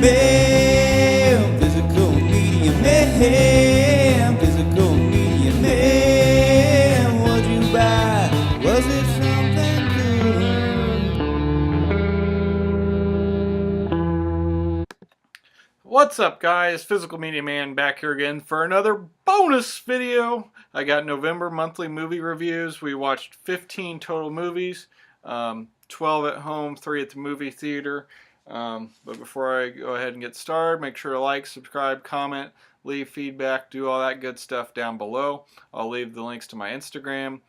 man, physical media man, physical media man. What'd you buy? Was it something good? What's up, guys? Physical Media Man back here again for another bonus video. I got November monthly movie reviews. We watched 15 total movies, 12 at home, 3 at the movie theater. But before I go ahead and get started, make sure to like, subscribe, comment, leave feedback, do all that good stuff down below. I'll leave the links to my Instagram,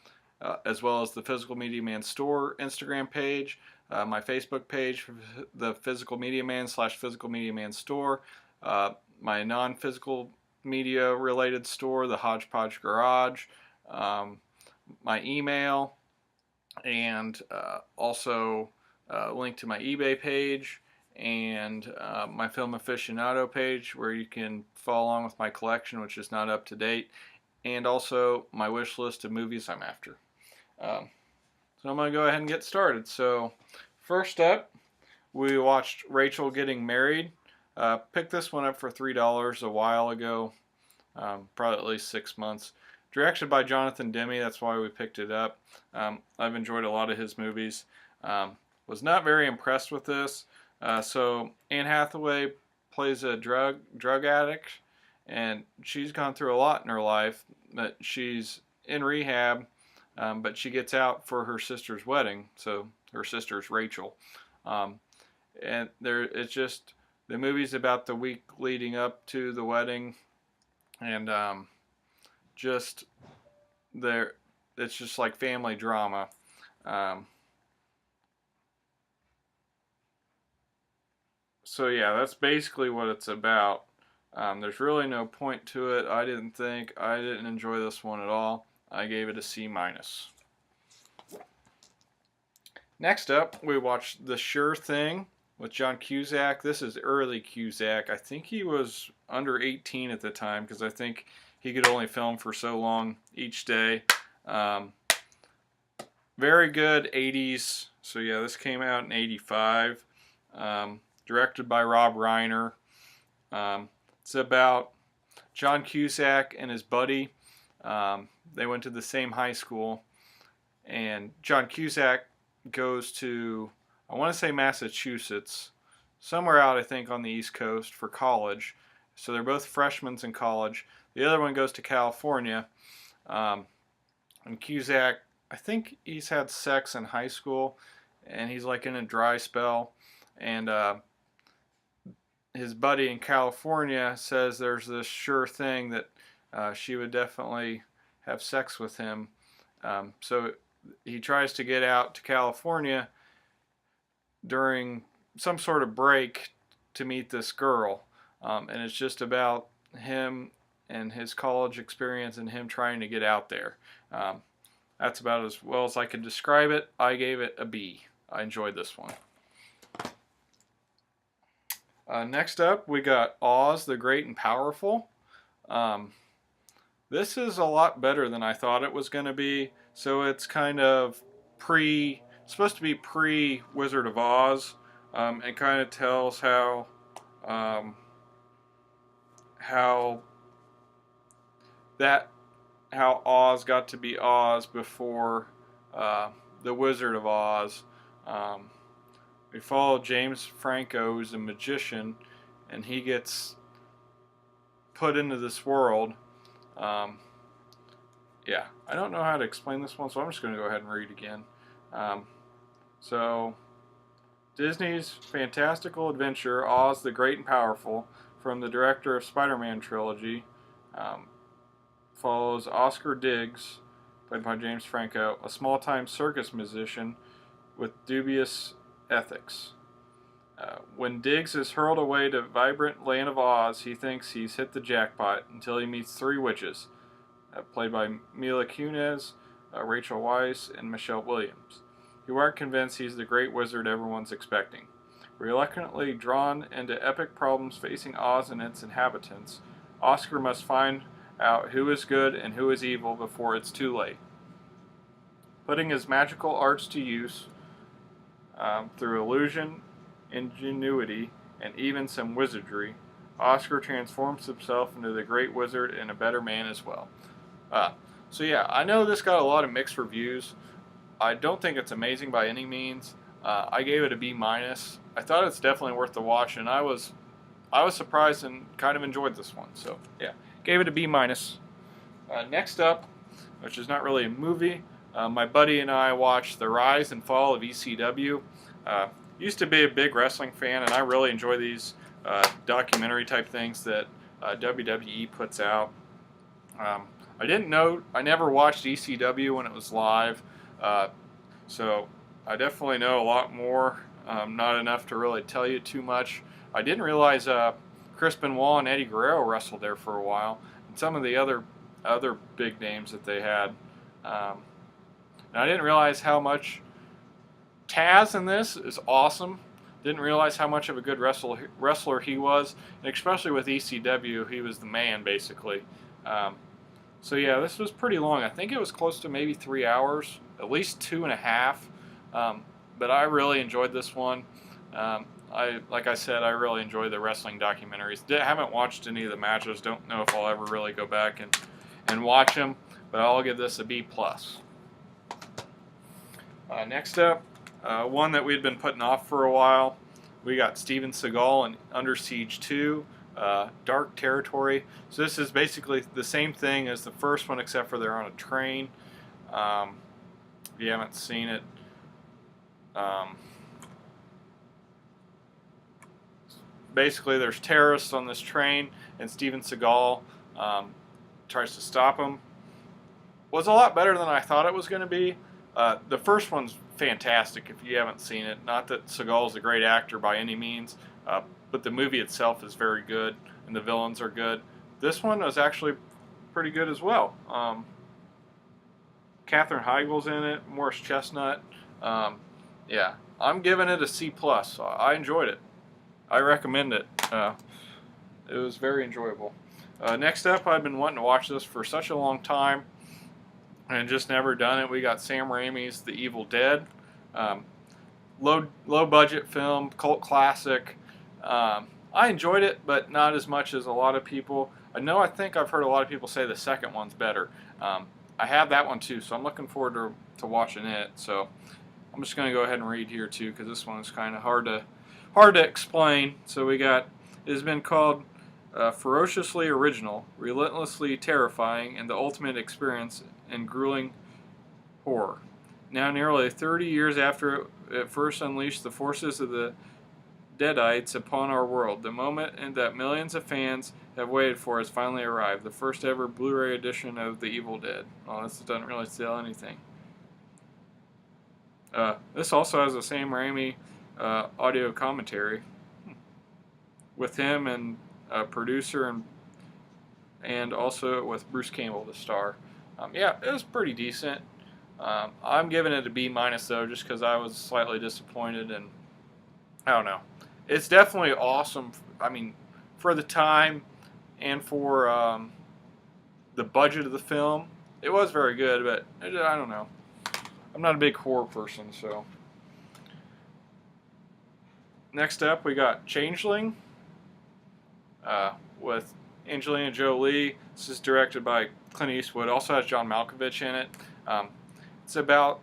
as well as the Physical Media Man store Instagram page, my Facebook page, the Physical Media Man / Physical Media Man store, my non-physical media related store, the Hodgepodge Garage, my email, and also a link to my eBay page and my Film Aficionado page, where you can follow along with my collection, which is not up to date, and also my wish list of movies I'm after. So I'm going to go ahead and get started. So first up, we watched Rachel Getting Married. Picked this one up for $3 a while ago, probably at least 6 months. Directed by Jonathan Demme, that's why we picked it up. I've enjoyed a lot of his movies. Was not very impressed with this. So Anne Hathaway plays a drug addict, and she's gone through a lot in her life. But she's in rehab, but she gets out for her sister's wedding. So her sister's Rachel, and it's just the movie's about the week leading up to the wedding, and just there, it's just like family drama. So yeah, that's basically what it's about. There's really no point to it. I didn't enjoy this one at all. I gave it a C-. Next up, we watched The Sure Thing with John Cusack. This is early Cusack. I think he was under 18 at the time, because I think he could only film for so long each day. Very good 80s. So yeah, this came out in 85. Directed by Rob Reiner. It's about John Cusack and his buddy. They went to the same high school, and John Cusack goes to, I want to say Massachusetts, somewhere out I think on the East Coast, for college. So they're both freshmen in college. The other one goes to California, and Cusack, I think he's had sex in high school, and he's like in a dry spell, and his buddy in California says there's this sure thing that she would definitely have sex with him. So he tries to get out to California during some sort of break to meet this girl. And it's just about him and his college experience and him trying to get out there. That's about as well as I could describe it. I gave it a B. I enjoyed this one. Next up, we got Oz the Great and Powerful. This is a lot better than I thought it was going to be. So it's kind of supposed to be pre-Wizard of Oz. It kind of tells how Oz got to be Oz before the Wizard of Oz. We follow James Franco, who's a magician, and he gets put into this world. Yeah, I don't know how to explain this one, so I'm just going to go ahead and read again. So, Disney's fantastical adventure, Oz the Great and Powerful, from the director of Spider-Man trilogy, follows Oscar Diggs, played by James Franco, a small-time circus musician with dubious ethics. When Diggs is hurled away to vibrant land of Oz, he thinks he's hit the jackpot until he meets 3 witches, played by Mila Kunis, Rachel Weisz, and Michelle Williams, who aren't convinced he's the great wizard everyone's expecting. Reluctantly drawn into epic problems facing Oz and its inhabitants, Oscar must find out who is good and who is evil before it's too late. Putting his magical arts to use through illusion, ingenuity, and even some wizardry. Oscar transforms himself into the great wizard and a better man as well. So yeah, I know this got a lot of mixed reviews. I don't think it's amazing by any means. I gave it a B minus. I thought it's definitely worth the watch, and I was surprised and kind of enjoyed this one. So yeah, gave it a B minus. Next up, which is not really a movie, my buddy and I watched The Rise and Fall of ECW. Used to be a big wrestling fan, and I really enjoy these documentary type things that WWE puts out. I never watched ECW when it was live, so I definitely know a lot more. Not enough to really tell you too much. I didn't realize Chris Benoit and Eddie Guerrero wrestled there for a while, and some of the other big names that they had. And I didn't realize how much Taz in this is awesome. Didn't realize how much of a good wrestler he was, and especially with ECW, he was the man basically. So yeah, this was pretty long. I think it was close to maybe 3 hours, at least 2.5. But I really enjoyed this one. Like I said, I really enjoy the wrestling documentaries. Haven't watched any of the matches. Don't know if I'll ever really go back and watch them. But I'll give this a B+. Next up, one that we'd been putting off for a while. We got Steven Seagal in Under Siege 2, Dark Territory. So this is basically the same thing as the first one, except for they're on a train. If you haven't seen it, basically there's terrorists on this train, and Steven Seagal tries to stop them. Was a lot better than I thought it was going to be. The first one's fantastic if you haven't seen it. Not that Seagal's a great actor by any means, but the movie itself is very good, and the villains are good. This one was actually pretty good as well. Katherine Heigl's in it, Morris Chestnut. Yeah, I'm giving it a C+. I enjoyed it. I recommend it. It was very enjoyable. Next up, I've been wanting to watch this for such a long time and just never done it. We got Sam Raimi's The Evil Dead. Low budget film, cult classic. I enjoyed it, but not as much as a lot of people. I think I've heard a lot of people say the second one's better. I have that one too, so I'm looking forward to watching it. So I'm just going to go ahead and read here too, because this one is kind of hard to explain. So we got, it has been called ferociously original, relentlessly terrifying, and the ultimate experience in grueling horror. Now nearly 30 years after it first unleashed the forces of the Deadites upon our world, the moment that millions of fans have waited for has finally arrived. The first ever Blu-ray edition of The Evil Dead. Well, this doesn't really sell anything. This also has the Sam Raimi audio commentary with him and a producer and also with Bruce Campbell, the star. Yeah, it was pretty decent. I'm giving it a B- though, just because I was slightly disappointed, and I don't know. It's definitely awesome. I mean, for the time and for the budget of the film, it was very good. But I don't know. I'm not a big horror person, so. Next up, we got Changeling with Angelina Jolie. This is directed by Clint Eastwood. Also has John Malkovich in it. It's about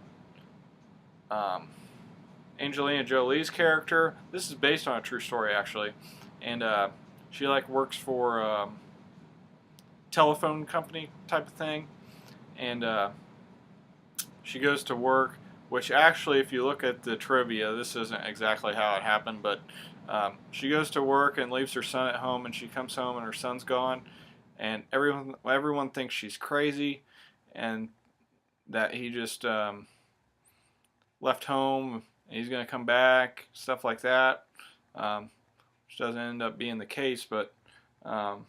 Angelina Jolie's character. This is based on a true story, actually, and she works for a telephone company type of thing, and she goes to work. Which actually, if you look at the trivia, this isn't exactly how it happened, but she goes to work and leaves her son at home, and she comes home and her son's gone, and everyone thinks she's crazy, and that he just left home. He's going to come back, stuff like that, which doesn't end up being the case, but so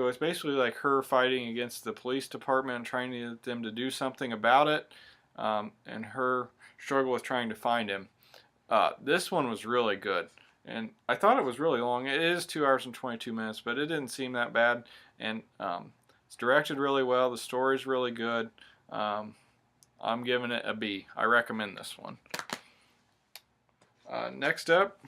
it's basically like her fighting against the police department and trying to get them to do something about it, and her struggle with trying to find him. This one was really good, and I thought it was really long. It is 2 hours and 22 minutes, but it didn't seem that bad, and it's directed really well. The story's really good. I'm giving it a B. I recommend this one. Next up,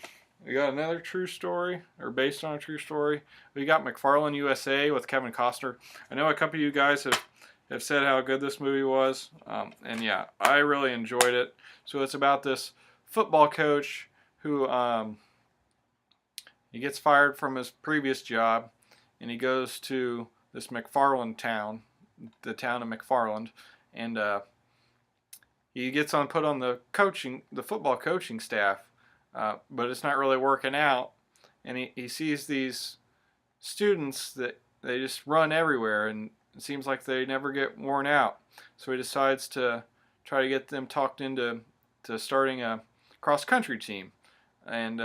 We got another true story, or based on a true story. We got McFarland USA with Kevin Costner. I know a couple of you guys have said how good this movie was, and yeah, I really enjoyed it. So it's about this football coach who he gets fired from his previous job, and he goes to this McFarland town, the town of McFarland, and he gets put on the football coaching staff, but it's not really working out, and he sees these students that they just run everywhere, and it seems like they never get worn out. So he decides to try to get them talked into starting a cross country team, and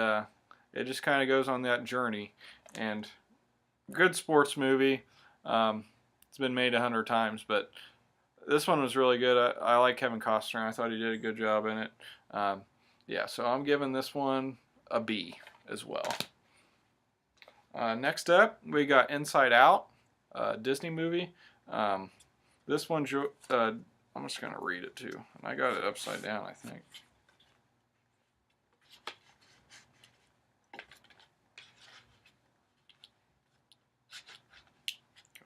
it just kind of goes on that journey. And good sports movie. It's been made 100 times, but this one was really good. I like Kevin Costner. I thought he did a good job in it. Yeah, so I'm giving this one a B as well. Next up, we got Inside Out, Disney movie. This one, I'm just going to read it too. And I got it upside down, I think.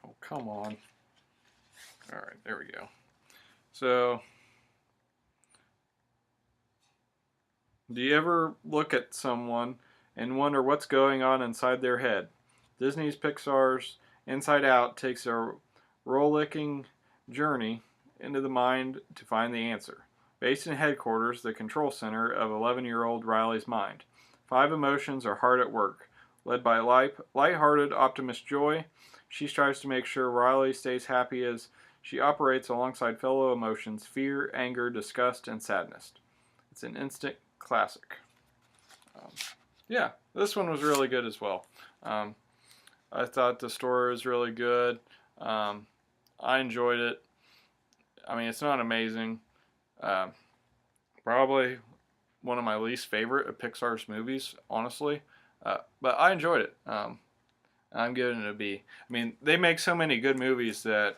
Oh, come on. All right, there we go. So, do you ever look at someone and wonder what's going on inside their head? Disney's Pixar's Inside Out takes a rollicking journey into the mind to find the answer. Based in headquarters, the control center of 11-year-old Riley's mind, 5 emotions are hard at work. Led by light-hearted optimist Joy, she strives to make sure Riley stays happy as she operates alongside fellow emotions: fear, anger, disgust, and sadness. It's an instant classic. Yeah, this one was really good as well. I thought the story was really good. I enjoyed it. I mean, it's not amazing. Probably one of my least favorite of Pixar's movies, honestly. But I enjoyed it. I'm giving it a B. I mean, they make so many good movies that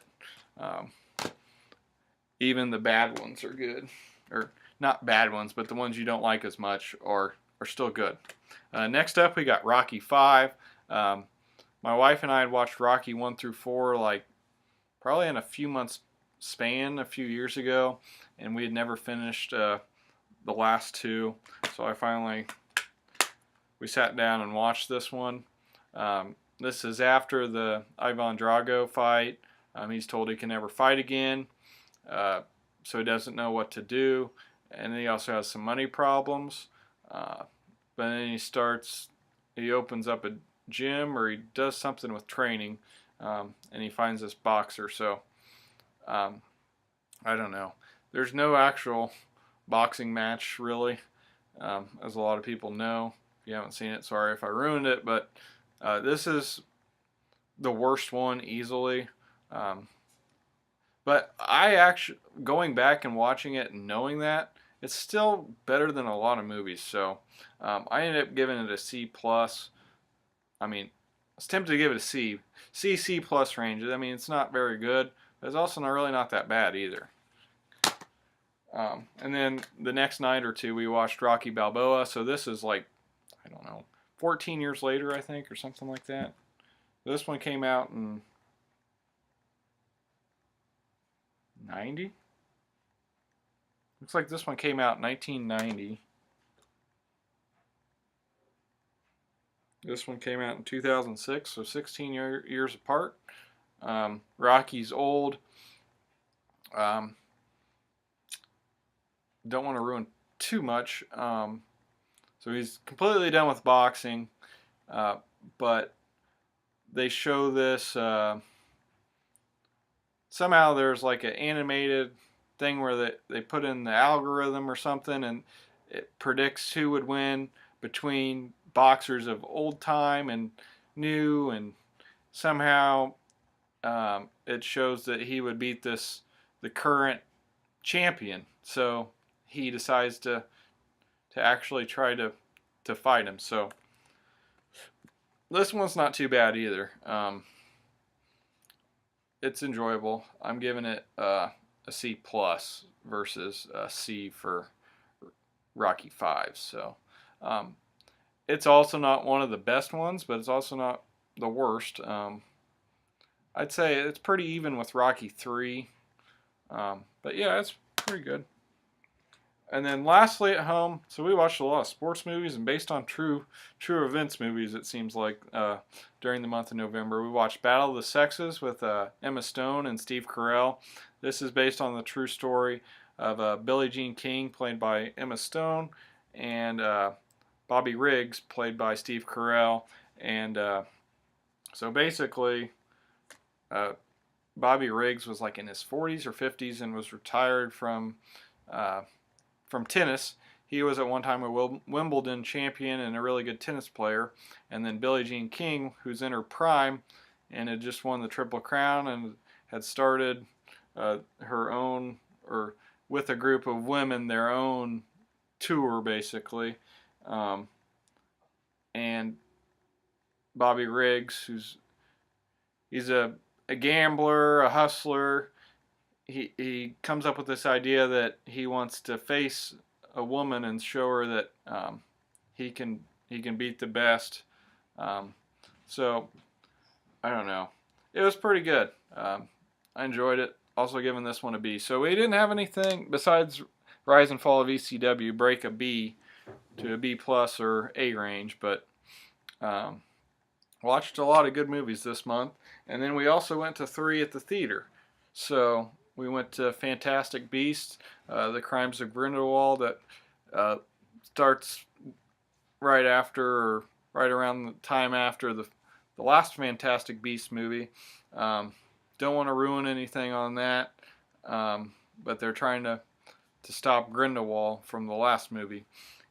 even the bad ones are good. Or not bad ones, but the ones you don't like as much are still good. Next up, we got Rocky 5. My wife and I had watched Rocky 1 through 4 like probably in a few months span a few years ago, and we had never finished the last 2. So we sat down and watched this one. This is after the Ivan Drago fight. He's told he can never fight again, so he doesn't know what to do, and then he also has some money problems. But then he opens up a gym, or he does something with training, and he finds this boxer. So I don't know. There's no actual boxing match really, as a lot of people know. If you haven't seen it, sorry if I ruined it, but this is the worst one easily. But I actually, going back and watching it and knowing that, it's still better than a lot of movies. So I ended up giving it a C+. I mean, I was tempted to give it a C. C plus range. I mean, it's not very good, but it's also really not that bad either. And then the next night or two, we watched Rocky Balboa. So this is like, I don't know, 14 years later, I think, or something like that. This one came out in 90? Looks like this one came out in 1990. This one came out in 2006, so 16 years apart. Rocky's old. Don't want to ruin too much. So he's completely done with boxing, but they show this. Somehow there's like an animated thing where they put in the algorithm or something, and it predicts who would win between boxers of old time and new, and somehow it shows that he would beat the current champion. So he decides to actually try to fight him. So this one's not too bad either. It's enjoyable. I'm giving it a C plus versus a C for Rocky 5. So it's also not one of the best ones, but it's also not the worst. I'd say it's pretty even with Rocky 3. But yeah, it's pretty good. And then lastly at home, so we watched a lot of sports movies and based on true events movies, it seems like, during the month of November. We watched Battle of the Sexes with Emma Stone and Steve Carell. This is based on the true story of Billie Jean King, played by Emma Stone, and Bobby Riggs, played by Steve Carell. And so basically, Bobby Riggs was like in his 40s or 50s and was retired from tennis. He was at one time a Wimbledon champion and a really good tennis player. And then Billie Jean King, who's in her prime and had just won the Triple Crown and had started her own, or with a group of women, their own tour basically. And Bobby Riggs, he's a gambler, a hustler. He comes up with this idea that he wants to face a woman and show her that he can beat the best. So I don't know. It was pretty good. I enjoyed it. Also giving this one a B. So we didn't have anything besides Rise and Fall of ECW break a B to a B plus or A range, but watched a lot of good movies this month. And then we also went to 3 at the theater. So we went to Fantastic Beasts, The Crimes of Grindelwald, that starts right after, or right around the time after the last Fantastic Beasts movie. Don't want to ruin anything on that, but they're trying to stop Grindelwald from the last movie.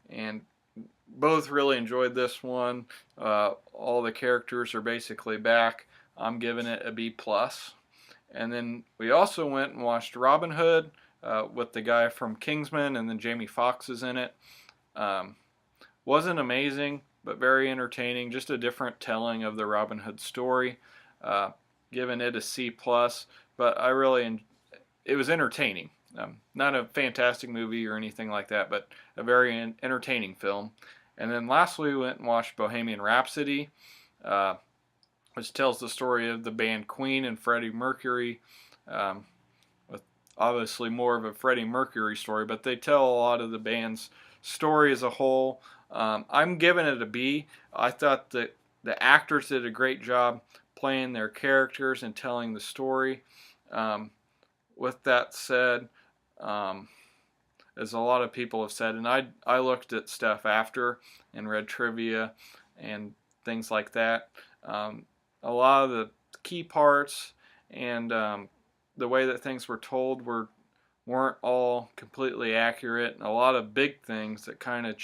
And both really enjoyed this one. All the characters are basically back. I'm giving it a B plus. And then we also went and watched Robin Hood with the guy from Kingsman, and then Jamie Foxx is in it. Wasn't amazing, but very entertaining. Just a different telling of the Robin Hood story. Giving it a C plus, but it was entertaining. Not a fantastic movie or anything like that, but a very entertaining film. And then lastly, we went and watched Bohemian Rhapsody, which tells the story of the band Queen and Freddie Mercury, with obviously more of a Freddie Mercury story, but they tell a lot of the band's story as a whole. I'm giving it a B. I thought that the actors did a great job playing their characters and telling the story. With that said, as a lot of people have said, and I looked at stuff after and read trivia and things like that. A lot of the key parts and the way that things were told weren't all completely accurate, and a lot of big things that kind of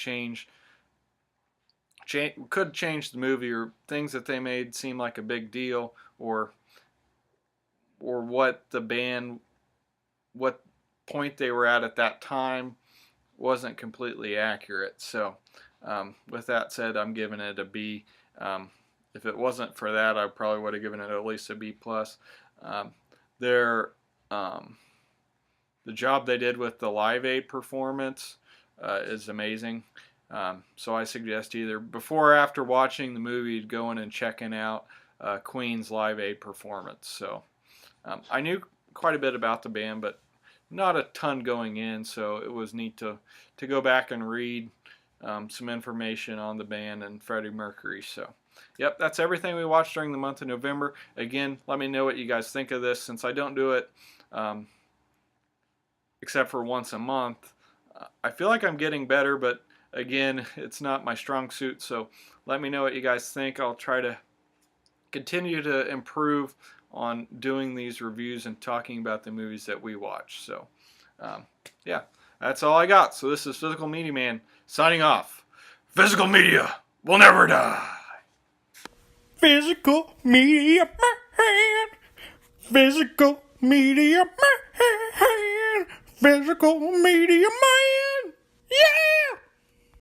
could change the movie, or things that they made seem like a big deal, or what the band, what point they were at that time wasn't completely accurate. So with that said, I'm giving it a B. If it wasn't for that, I probably would have given it at least a B plus. The job they did with the Live Aid performance is amazing. So I suggest either before or after watching the movie, going and checking out Queen's Live Aid performance. So I knew quite a bit about the band, but not a ton going in, so it was neat to go back and read some information on the band and Freddie Mercury. So yep, that's everything we watched during the month of November. Again, let me know what you guys think of this, since I don't do it except for once a month. I feel like I'm getting better, but again, it's not my strong suit, so let me know what you guys think. I'll try to continue to improve on doing these reviews and talking about the movies that we watch. So yeah, that's all I got. So this is Physical Media Man signing off. Physical media will never die. Physical Media Man. Physical Media Man. Physical Media Man.